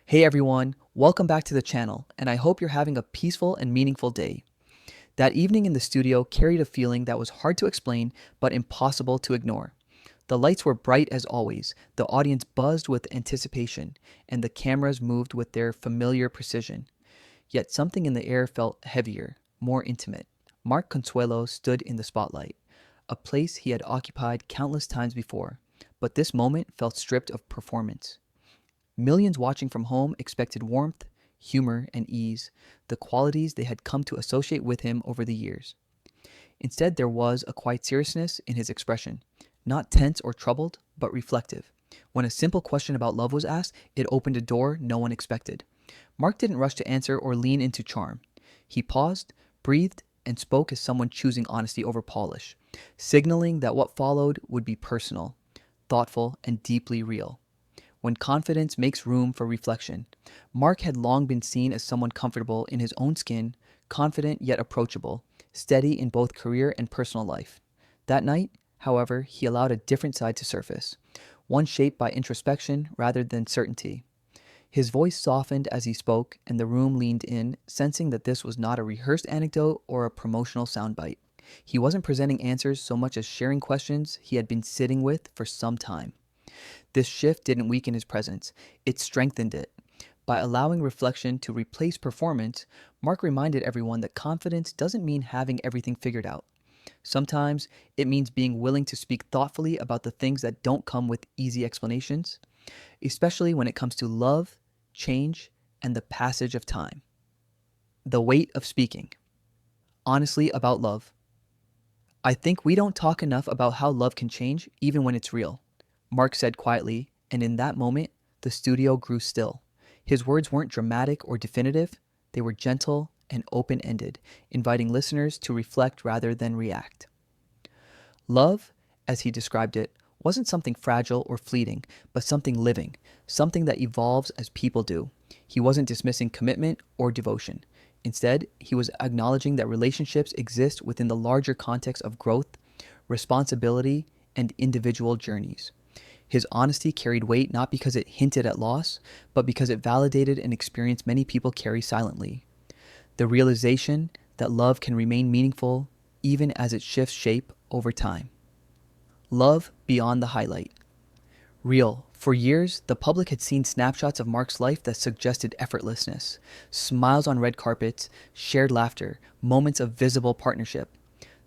Hey everyone, welcome back to the channel, and I hope you're having a peaceful and meaningful day. That evening in the studio carried a feeling that was hard to explain but impossible to ignore. The lights were bright as always, the audience buzzed with anticipation, and the cameras moved with their familiar precision. Yet something in the air felt heavier, more intimate. Mark Consuelos stood in the spotlight, a place he had occupied countless times before, but this moment felt stripped of performance. Millions watching from home expected warmth, humor, and ease, the qualities they had come to associate with him over the years. Instead, there was a quiet seriousness in his expression, not tense or troubled, but reflective. When a simple question about love was asked, it opened a door no one expected. Mark didn't rush to answer or lean into charm. He paused, breathed, and spoke as someone choosing honesty over polish, signaling that what followed would be personal, thoughtful, and deeply real. When confidence makes room for reflection, Mark had long been seen as someone comfortable in his own skin, confident yet approachable, steady in both career and personal life. That night, however, he allowed a different side to surface, one shaped by introspection rather than certainty. His voice softened as he spoke, and the room leaned in, sensing that this was not a rehearsed anecdote or a promotional soundbite. He wasn't presenting answers so much as sharing questions he had been sitting with for some time. This shift didn't weaken his presence, it strengthened it. By allowing reflection to replace performance, Mark reminded everyone that confidence doesn't mean having everything figured out. Sometimes it means being willing to speak thoughtfully about the things that don't come with easy explanations, especially when it comes to love, change, and the passage of time. The weight of speaking. Honestly, about love. I think we don't talk enough about how love can change, even when it's real. Mark said quietly, and in that moment, the studio grew still. His words weren't dramatic or definitive, they were gentle and open ended, inviting listeners to reflect rather than react. Love, as he described it, wasn't something fragile or fleeting, but something living, something that evolves as people do. He wasn't dismissing commitment or devotion. Instead, he was acknowledging that relationships exist within the larger context of growth, responsibility, and individual journeys. His honesty carried weight not because it hinted at loss, but because it validated an experience many people carry silently. The realization that love can remain meaningful even as it shifts shape over time. Love beyond the highlight. Real. For years, the public had seen snapshots of Mark's life that suggested effortlessness, smiles on red carpets, shared laughter, moments of visible partnership.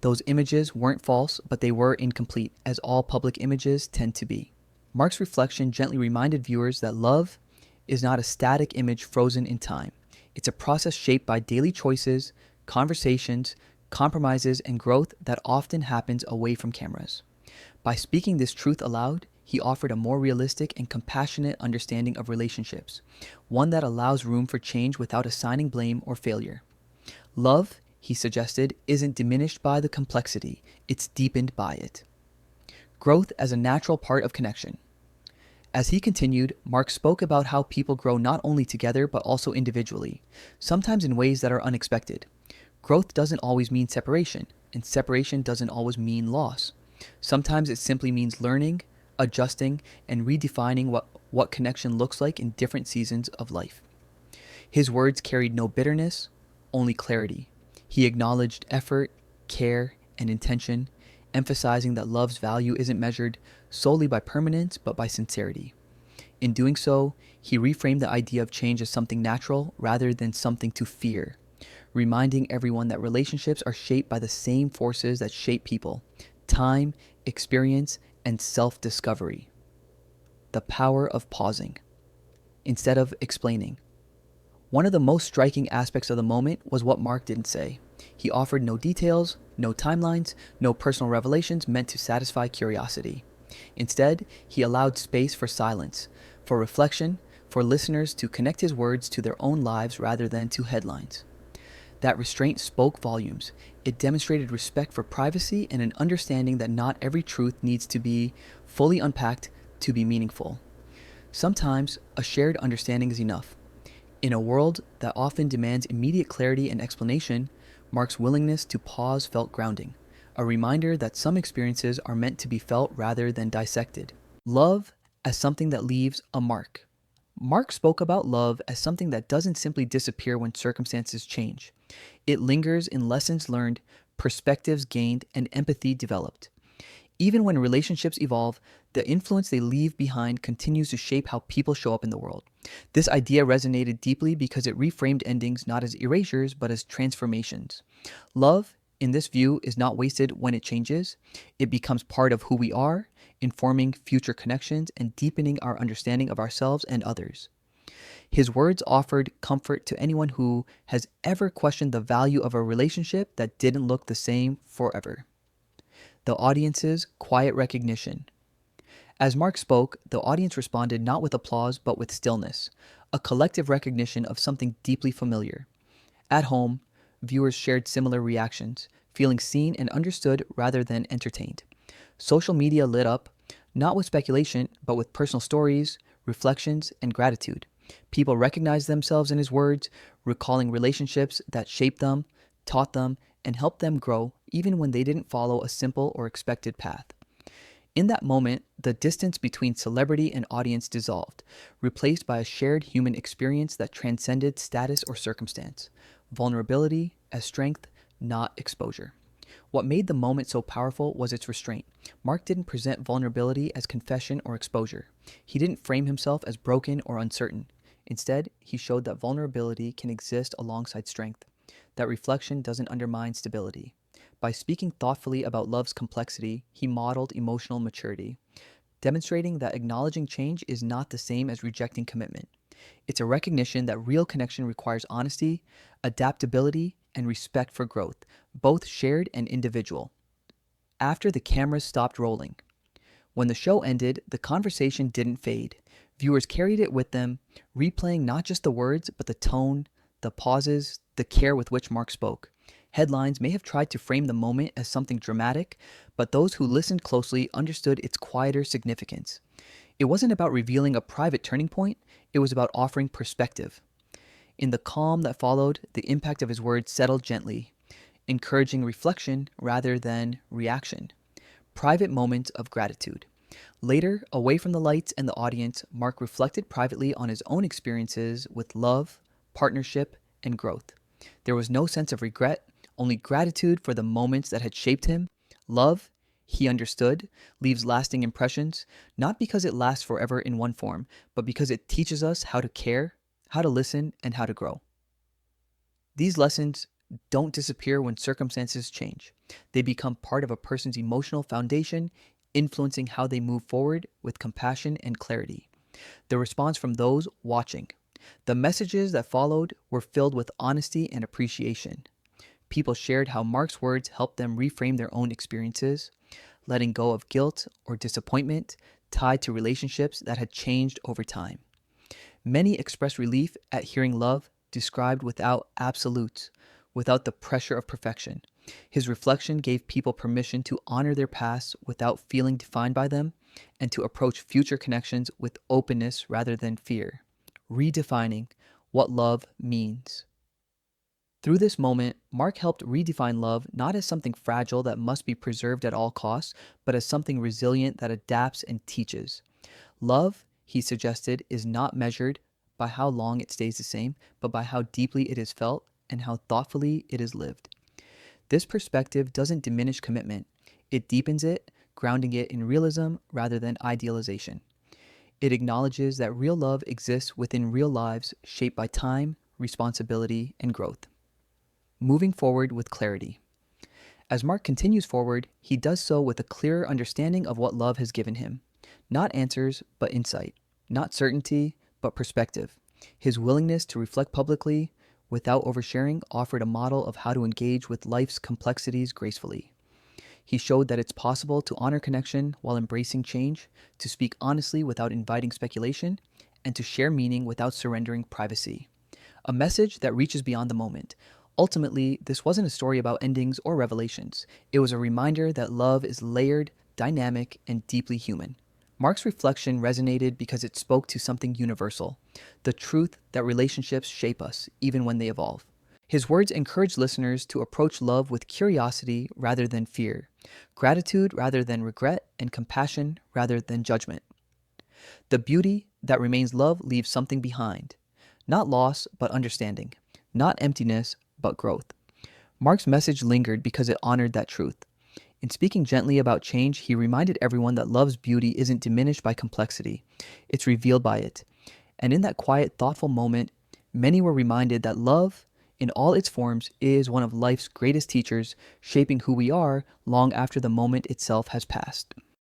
Those images weren't false, but they were incomplete, as all public images tend to be. Mark's reflection gently reminded viewers that love is not a static image frozen in time. It's a process shaped by daily choices, conversations, compromises, and growth that often happens away from cameras. By speaking this truth aloud, he offered a more realistic and compassionate understanding of relationships, one that allows room for change without assigning blame or failure. Love, he suggested, isn't diminished by the complexity, it's deepened by it. Growth as a natural part of connection. As he continued, Mark spoke about how people grow not only together but also individually, sometimes in ways that are unexpected. Growth doesn't always mean separation, and separation doesn't always mean loss. Sometimes it simply means learning, adjusting, and redefining what connection looks like in different seasons of life. His words carried no bitterness, only clarity. He acknowledged effort, care, and intention, emphasizing that love's value isn't measured solely by permanence but by sincerity. In doing so, he reframed the idea of change as something natural rather than something to fear, reminding everyone that relationships are shaped by the same forces that shape people: time, experience, and self-discovery. The power of pausing instead of explaining. One of the most striking aspects of the moment was what Mark didn't say. He offered no details, no timelines, no personal revelations meant to satisfy curiosity. Instead, he allowed space for silence, for reflection, for listeners to connect his words to their own lives rather than to headlines. That restraint spoke volumes. It demonstrated respect for privacy and an understanding that not every truth needs to be fully unpacked to be meaningful. Sometimes a shared understanding is enough. In a world that often demands immediate clarity and explanation, Mark's willingness to pause felt grounding, a reminder that some experiences are meant to be felt rather than dissected. Love as something that leaves a mark. Mark spoke about love as something that doesn't simply disappear when circumstances change. It lingers in lessons learned, perspectives gained, and empathy developed. Even when relationships evolve, the influence they leave behind continues to shape how people show up in the world. This idea resonated deeply because it reframed endings not as erasures but as transformations. Love, in this view, is not wasted when it changes. It becomes part of who we are, informing future connections and deepening our understanding of ourselves and others. His words offered comfort to anyone who has ever questioned the value of a relationship that didn't look the same forever. The audience's quiet recognition. As Mark spoke, the audience responded not with applause but with stillness, a collective recognition of something deeply familiar. At home, viewers shared similar reactions, feeling seen and understood rather than entertained. Social media lit up, not with speculation, but with personal stories, reflections, and gratitude. People recognized themselves in his words, recalling relationships that shaped them, taught them, and helped them grow even when they didn't follow a simple or expected path. In that moment, the distance between celebrity and audience dissolved, replaced by a shared human experience that transcended status or circumstance. Vulnerability as strength, not exposure. What made the moment so powerful was its restraint. Mark didn't present vulnerability as confession or exposure. He didn't frame himself as broken or uncertain. Instead, he showed that vulnerability can exist alongside strength, that reflection doesn't undermine stability. By speaking thoughtfully about love's complexity, he modeled emotional maturity, demonstrating that acknowledging change is not the same as rejecting commitment. It's a recognition that real connection requires honesty, adaptability, and respect for growth, both shared and individual. After the cameras stopped rolling, when the show ended, the conversation didn't fade. Viewers carried it with them, replaying not just the words, but the tone, the pauses, the care with which Mark spoke. Headlines may have tried to frame the moment as something dramatic, but those who listened closely understood its quieter significance. It wasn't about revealing a private turning point, it was about offering perspective. In the calm that followed, the impact of his words settled gently, encouraging reflection rather than reaction. Private moments of gratitude. Later, away from the lights and the audience, Mark reflected privately on his own experiences with love, partnership, and growth. There was no sense of regret, only gratitude for the moments that had shaped him. Love, he understood, leaves lasting impressions, not because it lasts forever in one form, but because it teaches us how to care, how to listen, and how to grow. These lessons don't disappear when circumstances change. They become part of a person's emotional foundation, influencing how they move forward with compassion and clarity. The response from those watching. The messages that followed were filled with honesty and appreciation. People shared how Mark's words helped them reframe their own experiences, letting go of guilt or disappointment tied to relationships that had changed over time. Many expressed relief at hearing love described without absolutes, without the pressure of perfection. His reflection gave people permission to honor their past without feeling defined by them and to approach future connections with openness rather than fear, redefining what love means. Through this moment, Mark helped redefine love not as something fragile that must be preserved at all costs, but as something resilient that adapts and teaches. Love, he suggested, is not measured by how long it stays the same, but by how deeply it is felt and how thoughtfully it is lived. This perspective doesn't diminish commitment. It deepens it, grounding it in realism rather than idealization. It acknowledges that real love exists within real lives shaped by time, responsibility, and growth. Moving forward with clarity. As Mark continues forward, he does so with a clearer understanding of what love has given him. Not answers, but insight. Not certainty, but perspective. His willingness to reflect publicly, without oversharing, offered a model of how to engage with life's complexities gracefully. He showed that it's possible to honor connection while embracing change, to speak honestly without inviting speculation, and to share meaning without surrendering privacy. A message that reaches beyond the moment. Ultimately, this wasn't a story about endings or revelations. It was a reminder that love is layered, dynamic, and deeply human. Mark's reflection resonated because it spoke to something universal, the truth that relationships shape us, even when they evolve. His words encouraged listeners to approach love with curiosity rather than fear, gratitude rather than regret, and compassion rather than judgment. The beauty that remains love leaves something behind. Not loss, but understanding. Not emptiness, but growth. Mark's message lingered because it honored that truth. In speaking gently about change, he reminded everyone that love's beauty isn't diminished by complexity, it's revealed by it. And in that quiet, thoughtful moment, many were reminded that love, in all its forms, is one of life's greatest teachers, shaping who we are long after the moment itself has passed.